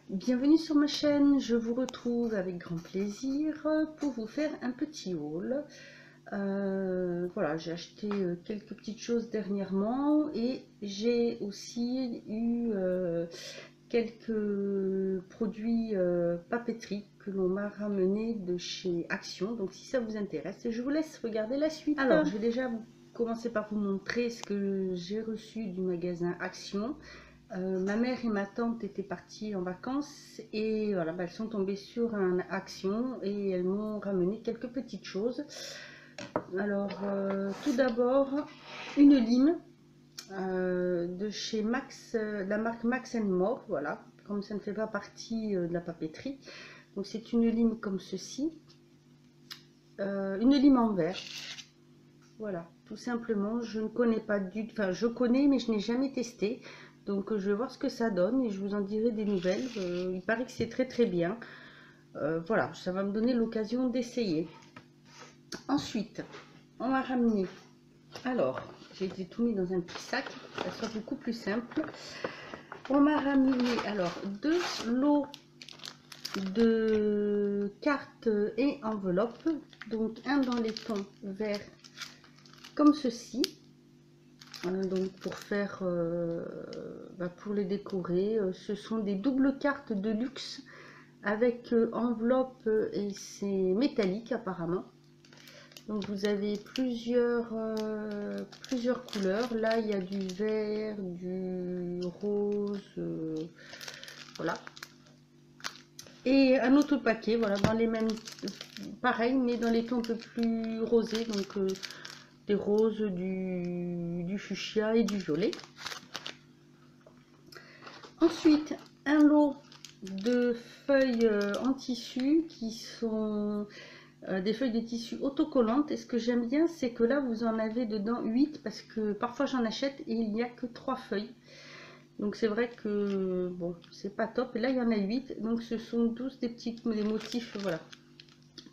Bienvenue sur ma chaîne, je vous retrouve avec grand plaisir pour vous faire un petit haul. Voilà, j'ai acheté quelques petites choses dernièrement et j'ai aussi eu quelques produits papeterie que l'on m'a ramené de chez Action. Donc si ça vous intéresse, je vous laisse regarder la suite. Alors, je vais déjà commencer par vous montrer ce que j'ai reçu du magasin Action. Ma mère et ma tante étaient parties en vacances et voilà, elles sont tombées sur un Action et elles m'ont ramené quelques petites choses. Alors, tout d'abord, une lime de chez Max, la marque Max More, voilà, comme ça ne fait pas partie de la papeterie. Donc, c'est une lime comme ceci, une lime en verre. Voilà, tout simplement, je ne connais pas du tout, enfin, je connais, mais je n'ai jamais testé. Donc je vais voir ce que ça donne et je vous en dirai des nouvelles. Il paraît que c'est très très bien. Voilà, ça va me donner l'occasion d'essayer. Ensuite, on m'a ramené. Alors, j'ai été tout mis dans un petit sac, ça sera beaucoup plus simple. On m'a ramené alors 2 lots de cartes et enveloppes. Donc un dans les tons verts comme ceci. Donc pour faire pour les décorer, ce sont des doubles cartes de luxe avec enveloppe et c'est métallique apparemment. Donc vous avez plusieurs couleurs. Là il y a du vert, du rose, voilà. Et un autre paquet, voilà, dans les mêmes, pareil, mais dans les tons un peu plus rosés, donc des roses, du fuchsia et du violet. Ensuite, un lot de feuilles en tissu qui sont des feuilles de tissu autocollantes. Et ce que j'aime bien, c'est que là, vous en avez dedans 8 parce que parfois j'en achète et il n'y a que 3 feuilles. Donc c'est vrai que bon, c'est pas top. Et là, il y en a 8. Donc ce sont tous des motifs, voilà,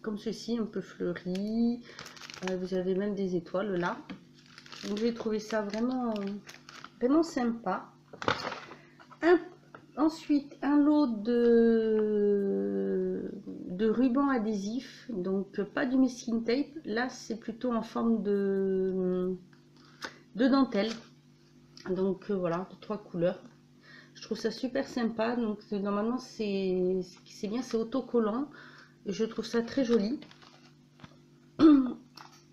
comme ceci, un peu fleuris. Vous avez même des étoiles là. Donc j'ai trouvé ça vraiment, vraiment sympa. Ensuite, un lot de ruban adhésif, donc pas du masking tape. Là, c'est plutôt en forme de dentelle. Donc voilà, de 3 couleurs. Je trouve ça super sympa. Donc normalement, c'est bien, c'est autocollant. Je trouve ça très joli.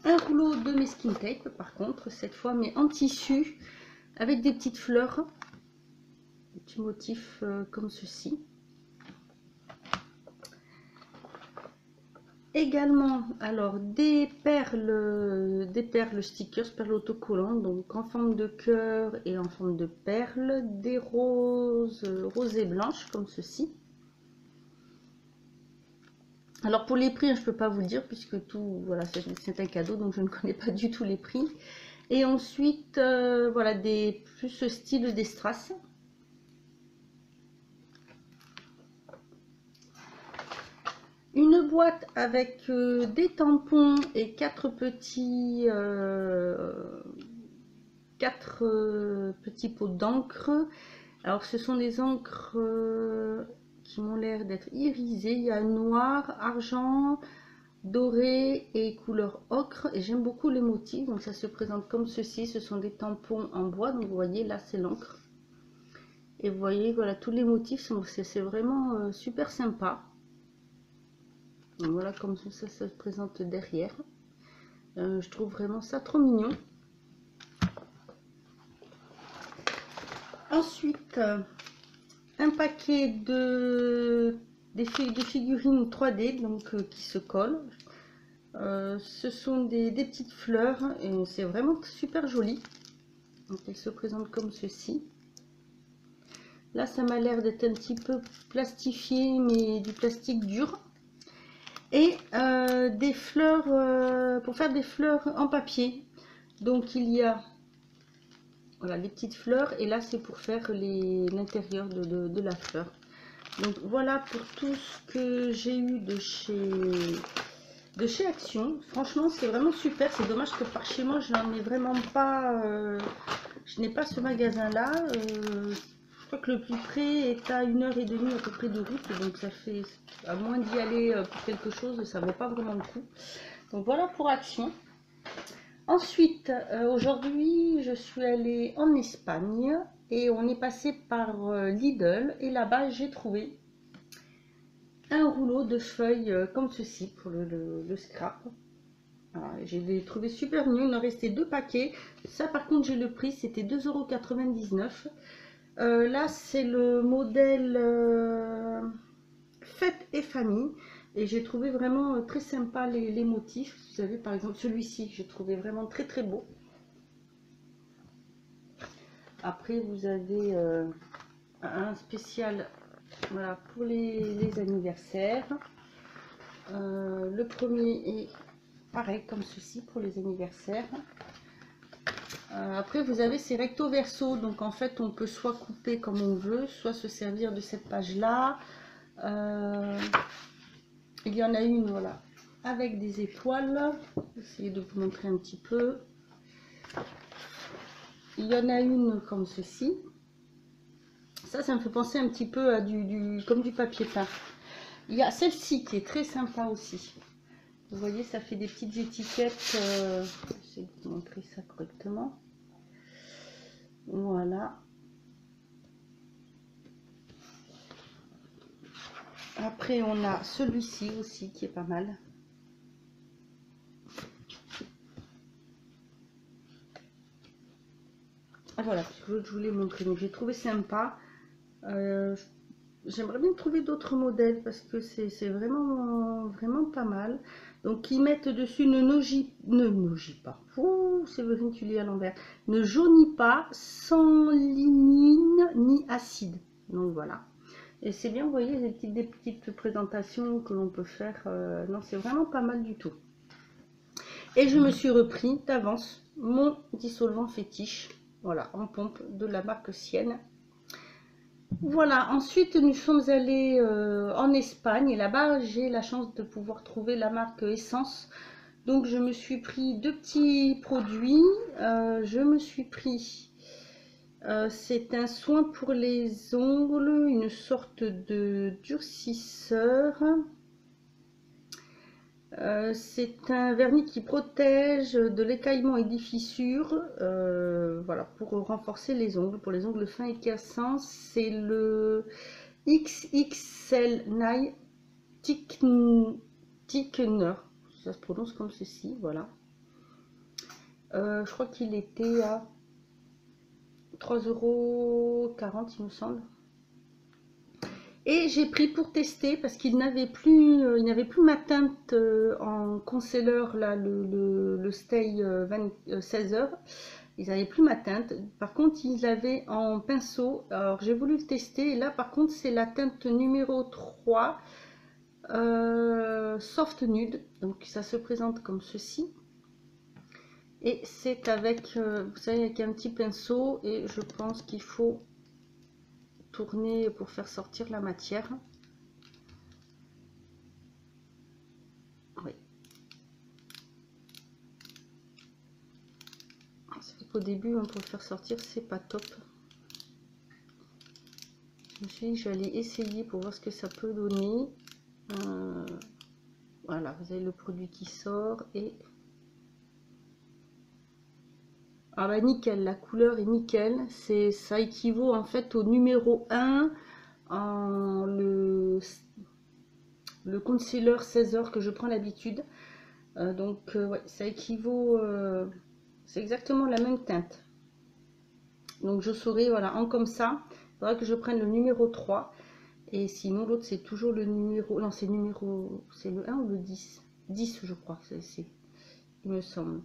Un rouleau de masking tape, par contre, cette fois, mais en tissu, avec des petites fleurs. Petit motif comme ceci. Également, alors des perles stickers, perles autocollantes, donc en forme de cœur et en forme de perles, des roses rosées blanches comme ceci. Alors pour les prix, je ne peux pas vous le dire puisque tout, voilà, c'est un cadeau, donc je ne connais pas du tout les prix. Et ensuite, voilà, plus ce style des strass. Une boîte avec des tampons et 4 petits pots d'encre. Alors ce sont des encres qui m'ont l'air d'être irisées. Il y a noir, argent, doré et couleur ocre. Et j'aime beaucoup les motifs. Donc ça se présente comme ceci. Ce sont des tampons en bois. Donc vous voyez là c'est l'encre. Et vous voyez voilà tous les motifs. C'est vraiment super sympa. Donc voilà comme ça se présente derrière. Je trouve vraiment ça trop mignon. Ensuite, un paquet de figurines 3D donc qui se collent. Ce sont des petites fleurs et c'est vraiment super joli. Donc elles se présentent comme ceci. Là, ça m'a l'air d'être un petit peu plastifié, mais du plastique dur. Et des fleurs, pour faire des fleurs en papier. Donc il y a voilà les petites fleurs et là c'est pour faire l'intérieur de la fleur. Donc voilà pour tout ce que j'ai eu de chez Action. Franchement c'est vraiment super. C'est dommage que par chez moi je n'en ai vraiment pas, je n'ai pas ce magasin là. crois que le plus près est à 1h30 à peu près de route, donc ça fait, à moins d'y aller pour quelque chose, ça vaut pas vraiment le coup. Donc voilà pour Action. Ensuite, aujourd'hui, je suis allée en Espagne et on est passé par Lidl et là-bas j'ai trouvé un rouleau de feuilles comme ceci pour le scrap. J'ai trouvé super mignon, il en restait 2 paquets. Ça par contre j'ai le prix, c'était 2,99 €. Là c'est le modèle Fête et Famille. Et j'ai trouvé vraiment très sympa les motifs. Vous savez, par exemple, celui-ci, j'ai trouvé vraiment très très beau. Après, vous avez un spécial, voilà, pour les anniversaires. Le premier est pareil, comme ceci, pour les anniversaires. Après, vous avez ces recto verso. Donc, en fait, on peut soit couper comme on veut, soit se servir de cette page-là. Il y en a une, voilà, avec des étoiles. Essayez de vous montrer un petit peu. Il y en a une comme ceci. Ça me fait penser un petit peu à comme du papier peint. Il y a celle-ci qui est très sympa aussi. Vous voyez, ça fait des petites étiquettes. J'essaie de vous montrer ça correctement. Voilà. Après, on a celui-ci aussi qui est pas mal. Voilà, je voulais montrer. Donc, j'ai trouvé sympa. J'aimerais bien trouver d'autres modèles parce que c'est vraiment pas mal. Donc, ils mettent dessus ne jaunit pas. Ouh, Séverine, tu lis à l'envers. Ne jaunit pas, sans lignine ni acide. Donc, voilà. Et c'est bien, vous voyez, des petites présentations que l'on peut faire. Non, c'est vraiment pas mal du tout. Et je me suis repris d'avance mon dissolvant fétiche. Voilà, en pompe de la marque Sienne. Voilà, ensuite nous sommes allés en Espagne et là-bas j'ai la chance de pouvoir trouver la marque Essence. Donc je me suis pris 2 petits produits. Je me suis pris, c'est un soin pour les ongles, une sorte de durcisseur. C'est un vernis qui protège de l'écaillement et des fissures, voilà, pour renforcer les ongles, pour les ongles fins et cassants. C'est le XXL Nail Thickener, ça se prononce comme ceci, voilà. Je crois qu'il était à 3,40 € il me semble. Et j'ai pris pour tester parce qu'il n'avait plus, ma teinte en concealer, là, le Stay 16 heures. Ils n'avaient plus ma teinte. Par contre, ils l'avaient en pinceau. Alors, j'ai voulu le tester. Et là, par contre, c'est la teinte numéro 3, Soft Nude. Donc, ça se présente comme ceci. Et c'est avec, vous savez, avec un petit pinceau. Et je pense qu'il faut tourner pour faire sortir la matière. Oui. Au début, pour le faire sortir, c'est pas top. Je me suis dit que j'allais essayer pour voir ce que ça peut donner. Voilà, vous avez le produit qui sort et ah bah nickel, la couleur est nickel. Ça équivaut en fait au numéro 1 en le concealer 16 heures que je prends l'habitude. Donc ouais, ça équivaut, c'est exactement la même teinte. Donc je saurai, voilà, en comme ça, il faudra que je prenne le numéro 3. Et sinon l'autre c'est toujours le numéro, non c'est le 1 ou le 10 je crois, il me semble.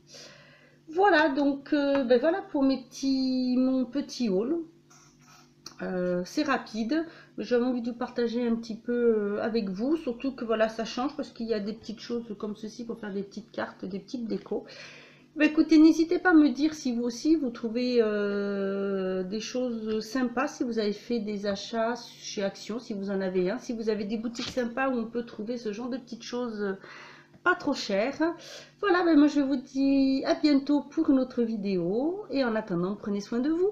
Voilà, donc ben voilà pour mon petit haul. C'est rapide, j'avais envie de partager un petit peu avec vous, surtout que voilà, ça change parce qu'il y a des petites choses comme ceci pour faire des petites cartes, des petites décos. Bah, écoutez, n'hésitez pas à me dire si vous aussi vous trouvez des choses sympas, si vous avez fait des achats chez Action, si vous en avez un, si vous avez des boutiques sympas où on peut trouver ce genre de petites choses pas trop chères. Voilà, ben moi je vous dis à bientôt pour une autre vidéo et en attendant, prenez soin de vous.